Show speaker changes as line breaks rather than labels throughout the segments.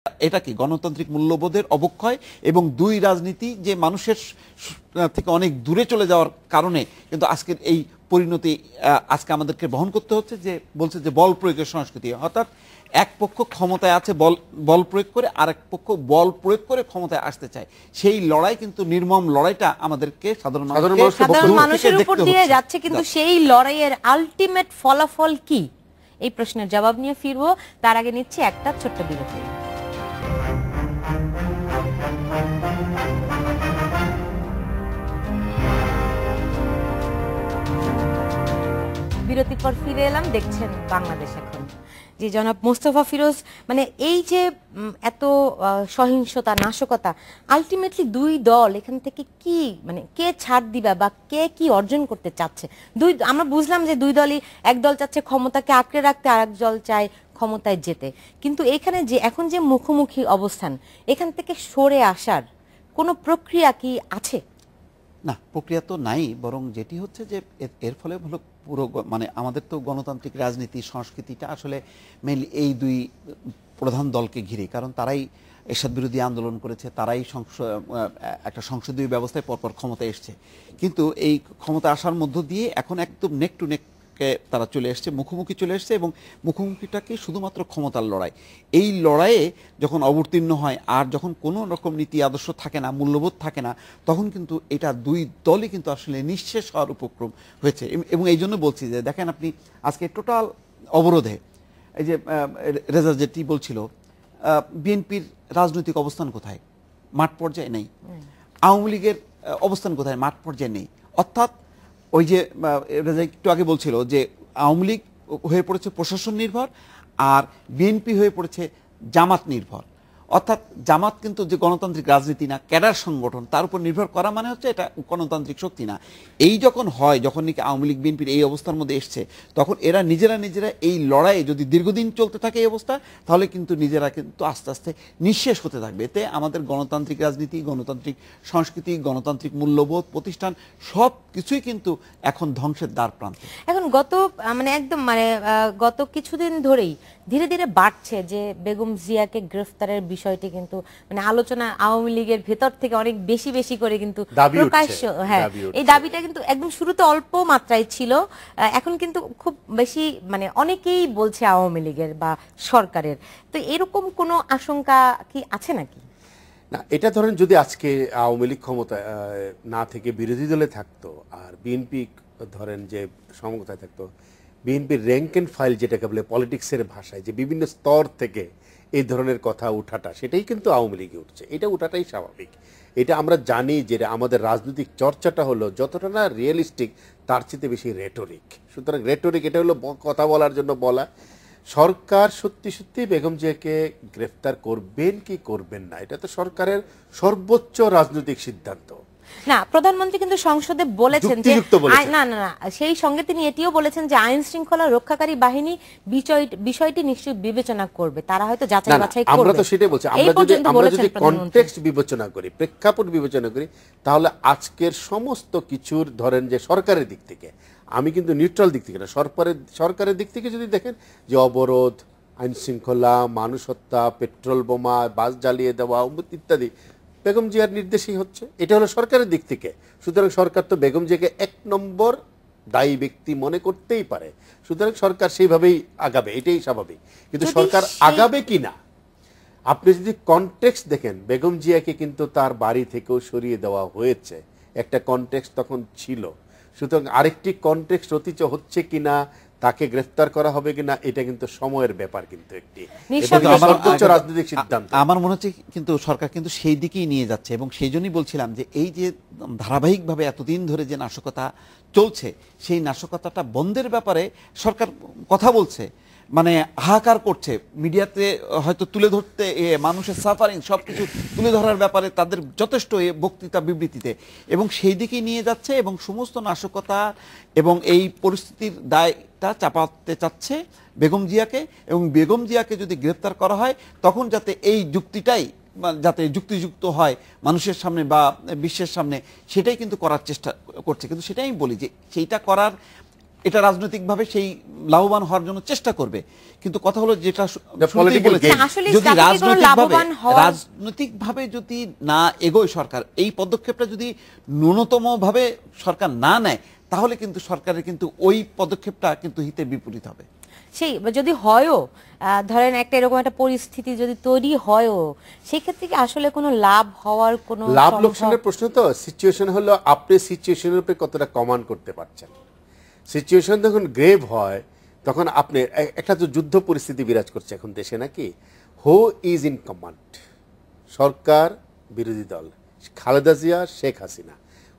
এটা কি গণতান্ত্রিক মূল্যবোধের অবক্ষয় এবং দুই রাজনীতি যে মানুষের থেকে অনেক দূরে চলে যাওয়ার কারণে কিন্তু আজকের এই পরিণতি আজকে আমাদেরকে বহন করতে হচ্ছে। যে বলছে যে বল প্রয়োগের সংস্কৃতি, অর্থাৎ এক পক্ষ ক্ষমতায় আছে বল প্রয়োগ করে, আরেক পক্ষ বল প্রয়োগ করে ক্ষমতায় আসতে চায়। সেই লড়াই কিন্তু নির্মম লড়াইটা আমাদেরকে সাধারণ
মানুষের উপর দিয়ে যাচ্ছে, কিন্তু সেই লড়াইয়ের আলটিমেট ফলাফল কি, এই প্রশ্নের জবাব নিয়ে ফিরবো। তার আগে নিচ্ছি একটা ছোট্ট বিরতি। বিরতির পর ফিরে এলাম, দেখছেন বাংলাদেশ এখন। যে জনাব মোস্তফা ফিরোজ, মানে এই যে এত সহিংসতা, নাশকতা, আলটিমেটলি দুই দল এখান থেকে কি, মানে কে ছাড় দিবা বা কে কি অর্জন করতে চাচ্ছে? আমরা বুঝলাম যে দুই দলই, এক দল চাচ্ছে ক্ষমতাকে আঁকড়ে রাখতে, আর এক দল চায় ক্ষমতায় যেতে, কিন্তু এখানে যে এখন যে মুখোমুখি অবস্থান, এখান থেকে সরে আসার কোনো প্রক্রিয়া কি আছে?
না, প্রক্রিয়া তো নাই, বরং যেটি হচ্ছে যে এর ফলে হলো পুরো মানে আমাদের তো গণতান্ত্রিক রাজনীতি সংস্কৃতিটা আসলে মেইনলি এই দুই প্রধান দলকে ঘিরে, কারণ তারাই এরশাদ বিরোধী আন্দোলন করেছে, তারাই একটা সংসদীয় ব্যবস্থায় পরপর ক্ষমতায় এসছে। কিন্তু এই ক্ষমতা আসার মধ্য দিয়ে এখন একদম নেক টু নেক তারা চলে এসছে, মুখোমুখি চলে এসছে, এবং মুখোমুখিটাকে শুধুমাত্র ক্ষমতার লড়াই। এই লড়াইয়ে যখন অবতীর্ণ হয় আর যখন কোনো রকম নীতি আদর্শ থাকে না, মূল্যবোধ থাকে না, তখন কিন্তু এটা দুই দলই কিন্তু আসলে নিঃশেষ হওয়ার উপক্রম হয়েছে। এবং এই জন্য বলছি যে দেখেন আপনি আজকে টোটাল অবরোধে, এই যে রেজা যেটি বলছিল, বিএনপির রাজনৈতিক অবস্থান কোথায়? মাঠ পর্যায়ে নেই। আওয়ামী লীগের অবস্থান কোথায়? মাঠ পর্যায়ে নেই। অর্থাৎ ওই যে একটু আগে বলছিল যে আওয়ামী লীগ হয়ে পড়েছে প্রশাসন নির্ভর, আর বিএনপি হয়ে পড়েছে জামাত নির্ভর। অর্থাৎ জামাত কিন্তু যে গণতান্ত্রিক রাজনীতি না, ক্যাডার সংগঠন, তার উপর নির্ভর করা মানে হচ্ছে এটা গণতান্ত্রিক শক্তি না। এই যখন হয়, যখন নাকি আওয়ামী লীগ বিএনপির এই অবস্থার মধ্যে এসছে, তখন এরা নিজেরা এই লড়াইয়ে যদি দীর্ঘদিন চলতে থাকে এই অবস্থা, তাহলে কিন্তু নিজেরা কিন্তু আস্তে আস্তে নিঃশেষ হতে থাকবে। এতে আমাদের গণতান্ত্রিক রাজনীতি, গণতান্ত্রিক সংস্কৃতি, গণতান্ত্রিক মূল্যবোধ, প্রতিষ্ঠান সব কিছুই কিন্তু এখন ধ্বংসের দ্বার প্রান্তে।
এখন গত কিছুদিন ধরেই ধীরে ধীরে বাড়ছে যে বেগম জিয়াকে গ্রেফতারের বিষয়টি কিন্তু মানে আলোচনা আওয়ামী লীগের ভেতর থেকে অনেক বেশি বেশি করে কিন্তু প্রকাশ্য, হ্যাঁ, এই দাবিটা কিন্তু একদম শুরুতে অল্প মাত্রায় ছিল, এখন কিন্তু খুব বেশি, মানে অনেকেই বলছে আওয়ামী লীগের বা সরকারের। তো এরকম কোনো আশঙ্কা কি আছে নাকি?
না, এটা ধরেন যদি আজকে আওয়ামী লীগ ক্ষমতা না থেকে বিরোধী দলে থাকতো, আর বিএনপি ধরেন যে সমক্ষতায় থাকতো, বিএনপির র্যাঙ্ক এন্ড ফাইল যেটাকে বলে পলিটিক্সের ভাষায়, যে বিভিন্ন স্তর থেকে এই ধরনের কথা উঠাটা, সেটাই কিন্তু আওয়ামী লীগে উঠছে। এটা উঠাটাই স্বাভাবিক। এটা আমরা জানি যে আমাদের রাজনৈতিক চর্চাটা হলো যতটা না রিয়েলিস্টিক, তার চেয়ে বেশি রেটরিক। সুতরাং রেটরিক এটা হলো কথা বলার জন্য বলা। সরকার সত্যি সত্যি বেগম জিয়াকে গ্রেফতার করবেন কি করবেন না, এটা তো সরকারের সর্বোচ্চ রাজনৈতিক সিদ্ধান্ত।
না, প্রধানমন্ত্রী কিন্তু সংসদে বলেছেন যে না না না, সেই সঙ্গে তিনি এটিও বলেছেন যে আইন শৃঙ্খলা রক্ষাকারী বাহিনী বিষয়টি নিশ্চয়ই বিবেচনা করবে, তারা হয়তো যাচাই বাছাই করবে।
আমরা তো সেটাই বলছি, আমরা যদি কনটেক্সট বিবেচনা করি, প্রেক্ষাপট বিবেচনা করি, তাহলে আজকের সমস্ত কিছুর ধরেন যে সরকারের দিক থেকে, আমি কিন্তু নিউট্রাল দিক থেকে না, সরকারের দিক থেকে যদি দেখেন যে অবরোধ, আইন শৃঙ্খলা, মানুষ হত্যা, পেট্রোল বোমা, বাস জ্বালিয়ে দেওয়া ইত্যাদি বেগম জিয়ার নির্দেশেই হচ্ছে। এটা হলো সরকারের দিক থেকে। সুতরাং সরকার তো বেগম জিয়াকে এক নম্বর দায়ী ব্যক্তি মনে করতেই পারে। সুতরাং সরকার সেইভাবেই আগাবে, এটাই স্বাভাবিক। কিন্তু সরকার আগাবে কি না, আপনি যদি কনটেক্সট দেখেন, বেগম জিয়াকে কিন্তু তার বাড়ি থেকেও সরিয়ে দেওয়া হয়েছে, একটা কনটেক্সট তখন ছিল। সুতরাং আরেকটি কনটেক্সট অতীত হচ্ছে কিনা, তাকে গ্রেফতার করা হবে কিনা, এটা কিন্তু সময়ের ব্যাপার, কিন্তু একটি সর্বোচ্চ রাজনৈতিক সিদ্ধান্ত।
আমার মনে হচ্ছে কিন্তু সরকার কিন্তু সেই দিকেই নিয়ে যাচ্ছে, এবং সেই জন্যই বলছিলাম যে এই যে ধারাবাহিকভাবে এতদিন ধরে যে নাশকতা চলছে, সেই নাশকতাটা বন্ধের ব্যাপারে সরকার কথা বলছে, মানে হাহাকার করছে, মিডিয়াতে হয়তো তুলে ধরতে, মানুষের সাফারিং সবকিছু তুলে ধরার ব্যাপারে তাদের যথেষ্ট বক্তৃতা বিবৃতিতে, এবং সেই দিকেই নিয়ে যাচ্ছে, এবং সমস্ত নাশকতা এবং এই পরিস্থিতির দায়টা চাপাতে চাচ্ছে বেগম জিয়াকে। এবং বেগম জিয়াকে যদি গ্রেফতার করা হয়, তখন যাতে এই যুক্তিটাই যাতে যুক্তিযুক্ত হয় মানুষের সামনে বা বিশ্বের সামনে, সেটাই কিন্তু করার চেষ্টা করছে। কিন্তু সেটাই আমি বলি যে সেইটা করার এটা রাজনৈতিকভাবে সেই লাভবান হওয়ার জন্য চেষ্টা করবে। কিন্তু কথা হলো যেটা শুরুতেই বলেছি, যদি রাজনৈতিকভাবে যদি না এগোয় সরকার, এই পদক্ষেপটা যদি ন্যূনতমভাবে সরকার না নেয়, তাহলে কিন্তু সরকারের কিন্তু ওই পদক্ষেপটা কিন্তু হিতে বিপরীত হবে।
সেই যদি হয়ও, ধরেন একটা এরকম একটা পরিস্থিতি যদি তৈরি হয়ও, সেই ক্ষেত্রে কি আসলে কোনো লাভ হওয়ার কোনো
লাভ লোকসানের প্রশ্ন তো সিচুয়েশন হলো আপনি সিচুয়েশনের উপরে কতটা কমান্ড করতে পারছেন। সিচুয়েশন যখন গ্রেভ হয় তখন আপনি একটা তো যুদ্ধ পরিস্থিতি বিরাজ করছে এখন দেশে নাকি, হু ইজ ইন কমান্ড, সরকার বিরোধী দল, খালেদা জিয়া শেখ হাসিনা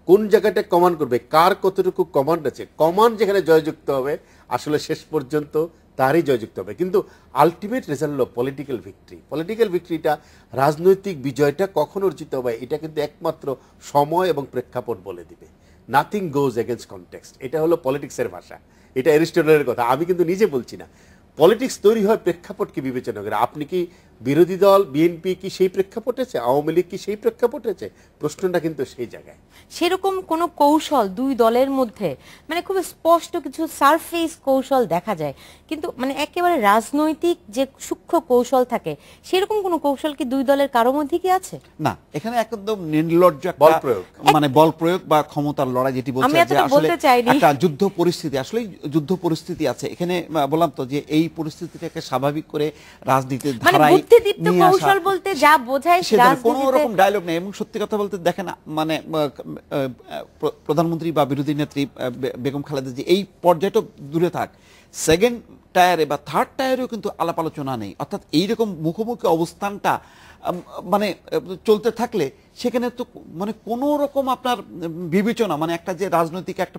কোন জায়গাটা কমান্ড করবে, কার কতটুকু কমান্ড আছে, কমান্ড যেখানে জয়যুক্ত হবে আসলে শেষ পর্যন্ত তারই জয়যুক্ত হবে। কিন্তু আলটিমেট রেজাল্ট হলো পলিটিক্যাল ভিক্টরি। পলিটিক্যাল ভিক্টরিটা, রাজনৈতিক বিজয়টা কখন অর্জিত হবে এটা কিন্তু একমাত্র সময় এবং প্রেক্ষাপট বলে দিবে। নাথিং গোজ এগেনস্ট কনটেক্সট, এটা হলো পলিটিক্সের ভাষা, এটা অ্যারিস্টটলের কথা, আমি কিন্তু নিজে বলছি না। পলিটিক্স তৈরি হয় প্রেক্ষাপটকে বিবেচনা করে। আপনি কি বিরোধী দল বিএনপি কি সেই প্রেক্ষাপটেছে, আওয়ামী লীগ কি সেই প্রেক্ষাপটেছে, প্রশ্নটা কিন্তু সেই জায়গায়।
সেরকম কোনো কৌশল দুই দলের মধ্যে, মানে খুব স্পষ্ট কিছু সারফেস কৌশল দেখা যায়, কিন্তু মানে একেবারে রাজনৈতিক যে সূক্ষ্ম কৌশল থাকে সেরকম কোনো কৌশল কি দুই দলের কারো মধ্যে কি আছে?
না, এখানে একদম নির্লজ্জ
বল প্রয়োগ,
মানে বল প্রয়োগ বা ক্ষমতার লড়াই, যেটি বলছে যে আসলে একটা যুদ্ধ পরিস্থিতি, আসলে যুদ্ধ পরিস্থিতি আছে এখানে। বললাম তো যে এই পরিস্থিতিটাকে স্বাভাবিক করে রাজনীতির ধারায়
কৌশল বলতে যা বোঝায়
কোন রকম ডায়লগ নেই। এবং সত্যি কথা বলতে দেখেন, মানে প্রধানমন্ত্রী বা বিরোধী নেত্রী বেগম খালেদা জি এই পর্যায়টা দূরে থাক, সেকেন্ড টায়ারে বা থার্ড টায়ারেও কিন্তু আলাপ আলোচনা নেই। অর্থাৎ এইরকম মুখোমুখি অবস্থানটা মানে চলতে থাকলে সেখানে তো মানে কোনো রকম আপনার বিবেচনা, মানে একটা যে রাজনৈতিক একটা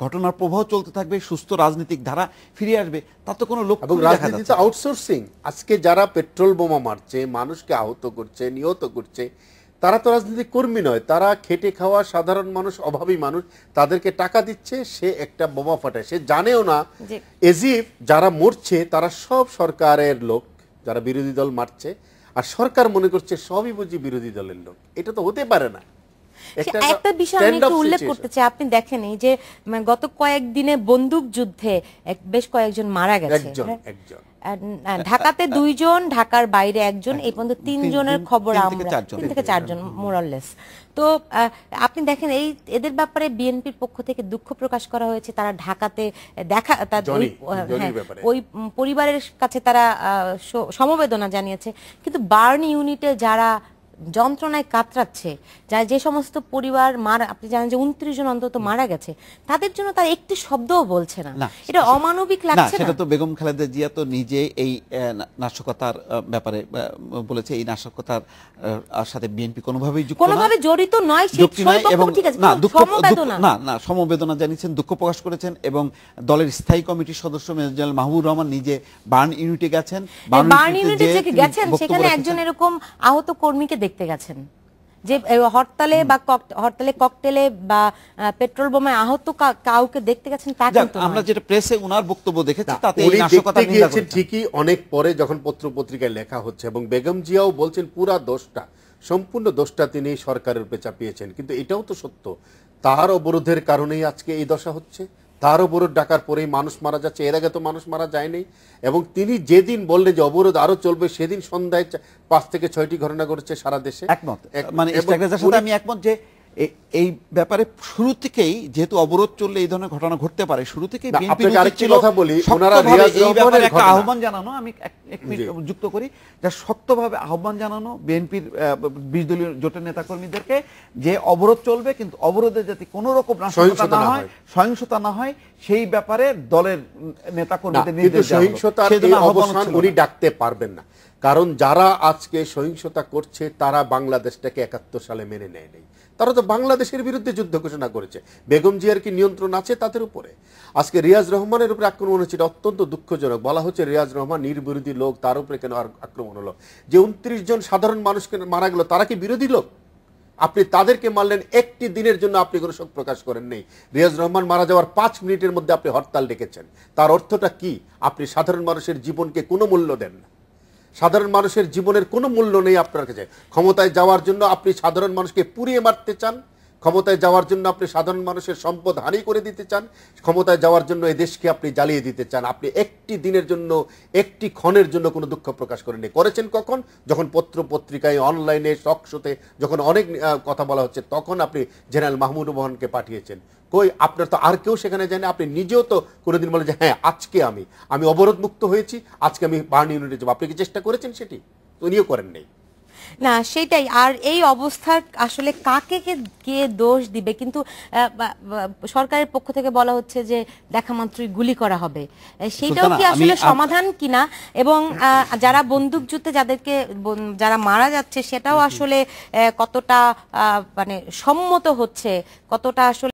ঘটনার প্রবাহ চলতে থাকবে, সুস্থ রাজনৈতিক ধারা ফিরে আসবে, তার তো কোনো লক্ষ্য দেখা যাচ্ছে না।
আউটসোর্সিং, আজকে যারা পেট্রোল বোমা মারছে, মানুষকে আহত করছে, নিহত করছে, তারা তো রাজনৈতিক কর্মী নয়, তারা খেটে খাওয়া সাধারণ মানুষ, অভাবী মানুষ, তাদেরকে টাকা দিচ্ছে, সে একটা বোমা ফাটায়, সে জানেও না এজিফ যারা মরছে তারা সব সরকারের লোক, যারা বিরোধী দল মারছে, আর সরকার মনে করছে সবই বুঝি বিরোধী দলের লোক। এটা তো হতে পারে না।
একটা বিষয় আমি একটু উল্লেখ করতে চাই, আপনি দেখেন এই যে গত কয়েকদিনে বন্দুক যুদ্ধে বেশ কয়েকজন মারা গেছে। ঢাকাতে 2 জন, ঢাকার বাইরে 1 জন, এই পর্যন্ত 3 জনের খবর আমরা 3 থেকে 4 জন মোরাললেস। তো আপনি দেখেন এই এদের ব্যাপারে বিএনপির পক্ষ থেকে দুঃখ প্রকাশ করা হয়েছে। তারা ঢাকাতে দেখা ওই পরিবারের কাছে তারা সমবেদনা জানিয়েছে, কিন্তু বার্ন ইউনিটে যারা যন্ত্রণায় কাতরাচ্ছে, যে সমস্ত পরিবার আপনি জানেন যে 29 জন অন্তত মারা গেছে, তাদের জন্য তার একটি শব্দও বলছে না। এটা অমানবিক লাগছে না?
সেটা তো বেগম খালেদা জিয়া তো নিজে এই নাশকতার ব্যাপারে বলেছে, এই নাশকতার সাথে বিএনপি কোনোভাবেই
জড়িত নয়।
সমবেদনা জানিয়েছেন, দুঃখ প্রকাশ করেছেন, এবং দলের স্থায়ী কমিটির সদস্য মেজর জেনারেল মাহবুবুর রহমান নিজে বার্ন ইউনিটে গেছেন।
বার্ন ইউনিটে গেছেন, সেখানে একজন এরকম আহত কর্মীকে দেখতে গেছেন, যে হরতালে বা হরতালে ককটেলে বা পেট্রোল বোমায় আহত কাউকে দেখতে গেছেন। তা কিন্তু
আমরা যেটা প্রেসে ওনার বক্তব্য দেখেছি তাতে
এই নাশকতা নিন্দা করেছেন ঠিকই, অনেক পরে যখন পত্র পত্রিকায় লেখা হচ্ছে, এবং বেগম জিয়াও বলছেন পুরা দোষটা, সম্পূর্ণ দোষটা তিনি সরকারের উপরে চাপিয়েছেন। কিন্তু এটাও তো সত্য, তার অবরোধের কারণেই আজকে এই দশা হচ্ছে, তার অবরোধ ডাকার পরেই মানুষ মারা যাচ্ছে, এর আগে তো মানুষ মারা যায়নি। এবং তিনি যেদিন বললেন যে অবরোধ আরো চলবে, সেদিন সন্ধ্যায় 5 থেকে 6টি ঘটনা ঘটেছে সারা দেশে।
একমত, মানে আমি একমত যে এই ব্যাপারে শুরু থেকেই, যেহেতু অবরোধ চললে এই ধরনের ঘটনা ঘটতে পারে, শুরু থেকেই আহ্বান জানানো, আমি 1 মিনিট যুক্ত করি, যা শক্তভাবে আহ্বান জানানো বিএনপির 20 দলীয় জোটের নেতাকর্মীদেরকে, যে অবরোধ চলবে কিন্তু অবরোধে যাতে কোনো রকম সহিংসতা না হয় সেই ব্যাপারে দলের নেতাকর্মীদের নির্দেশ দেওয়া হলো।
সহিংসতার অবসান উনি ডাকতে পারবেন না, কারণ যারা আজকে সহিংসতা করছে তারা বাংলাদেশটাকে 71 সালে মেনে নেয় নাই। তারা তো বাংলাদেশের বিরুদ্ধে যুদ্ধ ঘোষণা করেছে। বেগম জিয়ার কি নিয়ন্ত্রণ আছে তাদের উপরে? আজকে রিয়াজ রহমানের উপরে আক্রমণ হচ্ছে, এটা অত্যন্ত দুঃখজনক। বলা হচ্ছে রিয়াজ রহমান নির্বিরোধী লোক, তার উপরে কেন আক্রমণ হলো? যে 29 জন সাধারণ মানুষকে মারা গেল, তারা কি বিরোধী লোক? আপনি তাদেরকে মারলেন, একটি দিনের জন্য আপনি কোনো শোক প্রকাশ করেন নেই। রিয়াজ রহমান মারা যাওয়ার 5 মিনিটের মধ্যে আপনি হরতাল ডেকেছেন। তার অর্থটা কি? আপনি সাধারণ মানুষের জীবনকে কোনো মূল্য দেন না। সাধারণ মানুষের জীবনের কোনো মূল্য নেই আপনার কাছে। ক্ষমতায় যাওয়ার জন্য আপনি সাধারণ মানুষকে পুড়িয়ে মারতে চান, ক্ষমতায় যাওয়ার জন্য আপনি সাধারণ মানুষের সম্পদ হানি করে দিতে চান, ক্ষমতায় যাওয়ার জন্য এই দেশকে আপনি জ্বালিয়ে দিতে চান। আপনি একটি দিনের জন্য, একটি ক্ষণের জন্য কোনো দুঃখ প্রকাশ করেননি। করেছেন কখন? যখন পত্র পত্রিকায়, অনলাইনে, টক শোতে যখন অনেক কথা বলা হচ্ছে, তখন আপনি জেনারেল মাহমুদুর রহমানকে পাঠিয়েছেন। কই, আপনার তো আর কেউ সেখানে যায়নি। আপনি নিজেও তো কোনোদিন বলে যে হ্যাঁ আজকে আমি অবরোধ মুক্ত হয়েছি, আজকে আমি বার্ন ইউনিটে যাবো। আপনি কি চেষ্টা করেছেন সেটি? উনিও করেন নাই।
না সেটাই। আর এই অবস্থার আসলে কাকে কে দোষ দিবে? কিন্তু সরকারের পক্ষ থেকে বলা হচ্ছে যে দেখা মাত্রই গুলি করা হবে, সেটাও কি আসলে সমাধান কিনা? এবং যারা বন্দুকযুদ্ধে যারা মারা যাচ্ছে সেটাও আসলে কতটা মানে সম্মত হচ্ছে, কতটা আসলে